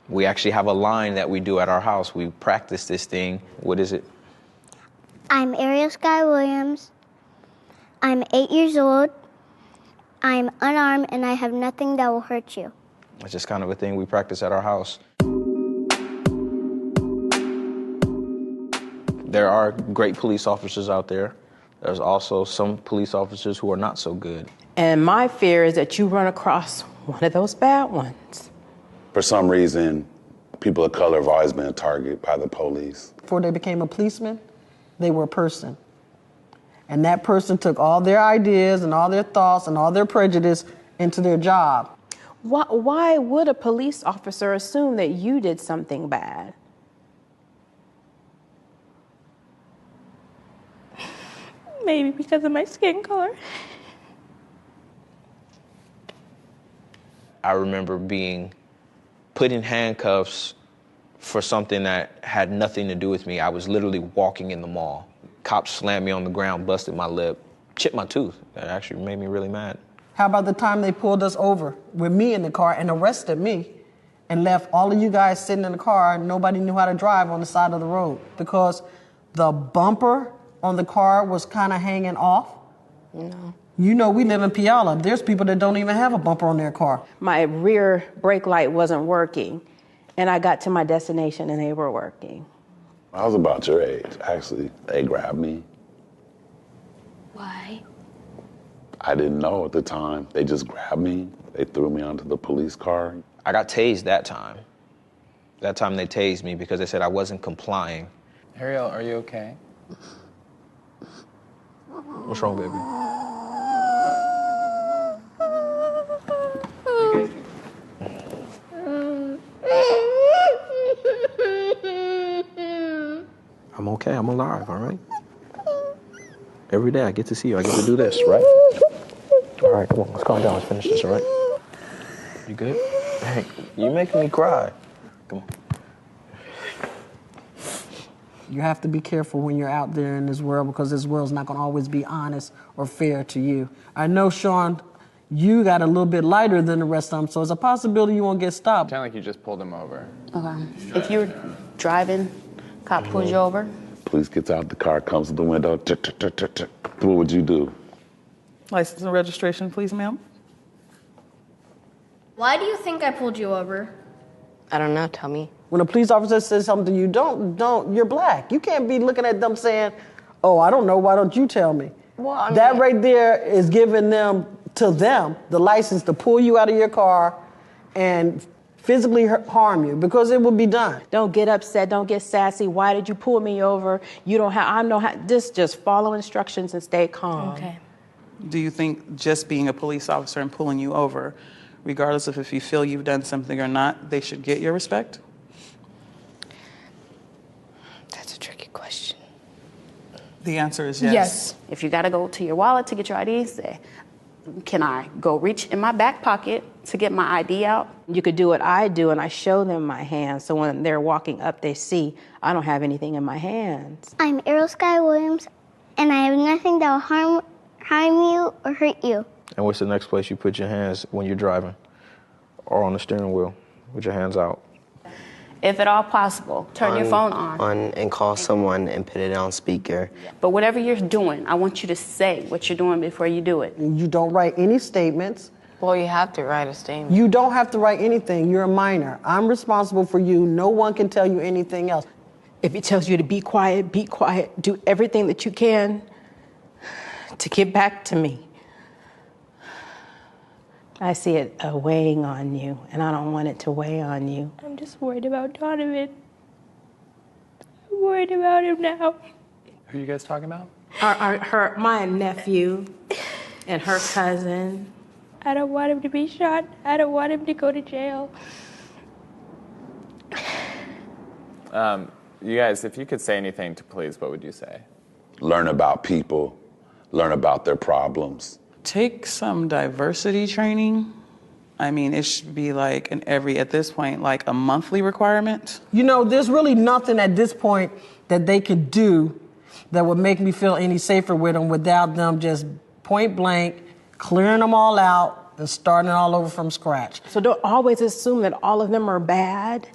We actually have a line that we do at our house. We practice this thing. What is it? I'm Ariel Sky Williams. I'm 8 years old. I'm unarmed and I have nothing that will hurt you. It's just kind of a thing we practice at our house. There are great police officers out there. There's also some police officers who are not so good. And my fear is that you run across one of those bad ones. For some reason, people of color have always been a target by the police. Before they became a policeman, they were a person. And that person took all their ideas and all their thoughts and all their prejudice into their job. Why would a police officer assume that you did something bad? Maybe because of my skin color. I remember being put in handcuffs for something that had nothing to do with me. I was literally walking in the mall. Cops slammed me on the ground, busted my lip, chipped my tooth. That actually made me really mad. How about the time they pulled us over with me in the car and arrested me and left all of you guys sitting in the car and nobody knew how to drive on the side of the road because the bumper on the car was kind of hanging off? No. You know, we live in Puyallup. There's people that don't even have a bumper on their car. My rear brake light wasn't working, and I got to my destination and they were working. I was about your age, actually. They grabbed me. Why? I didn't know at the time. They just grabbed me. They threw me onto the police car. I got tased that time. That time they tased me because they said I wasn't complying. Ariel, are you okay? What's wrong, baby? I'm okay, I'm alive, all right? Every day I get to see you, I get to do this, right? All right, come on, let's calm down, let's finish this, all right? You good? Hey, you making me cry. Come on. You have to be careful when you're out there in this world because this world's not going to always be honest or fair to you. I know, Sean, you got a little bit lighter than the rest of them, so it's a possibility you won't get stopped. Sound like you just pulled him over. Okay. If you're driving, cop pulls you over. Police gets out the car, comes to the window. What would you do? License and registration, please, ma'am. Why do you think I pulled you over? I don't know, tell me. When a police officer says something to you, don't, you're black. You can't be looking at them saying, oh, I don't know, why don't you tell me? Well, I mean, that right there is giving them the license to pull you out of your car and physically harm you because it will be done. Don't get upset, don't get sassy. Why did you pull me over? You don't have, I know how, just follow instructions and stay calm. Okay. Do you think just being a police officer and pulling you over, regardless of if you feel you've done something or not, they should get your respect? That's a tricky question. The answer is yes. Yes. If you got to go to your wallet to get your ID, say, can I go reach in my back pocket to get my ID out? You could do what I do, and I show them my hands, so when they're walking up, they see I don't have anything in my hands. I'm Ariel Sky Williams, and I have nothing that will harm you or hurt you. And what's the next place you put your hands when you're driving or on the steering wheel with your hands out? If at all possible, turn your phone on. And call someone and put it on speaker. But whatever you're doing, I want you to say what you're doing before you do it. You don't write any statements. Well, you have to write a statement. You don't have to write anything. You're a minor. I'm responsible for you. No one can tell you anything else. If it tells you to be quiet, be quiet. Do everything that you can to get back to me. I see it weighing on you, and I don't want it to weigh on you. I'm just worried about Donovan. I'm worried about him now. Who are you guys talking about? My nephew and her cousin. I don't want him to be shot. I don't want him to go to jail. You guys, if you could say anything to police, what would you say? Learn about people, learn about their problems. Take some diversity training. I mean, it should be like at this point, like a monthly requirement. You know, there's really nothing at this point that they could do that would make me feel any safer with them without them just point blank, clearing them all out They're starting all over from scratch. So don't always assume that all of them are bad.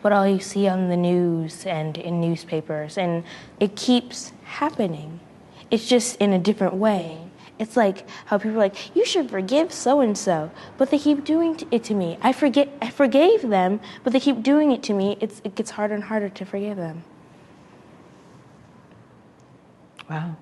But all you see on the news and in newspapers, and it keeps happening. It's just in a different way. It's like how people are like, you should forgive so-and-so, but they keep doing it to me. I forgave them, but they keep doing it to me. It gets harder and harder to forgive them. Wow.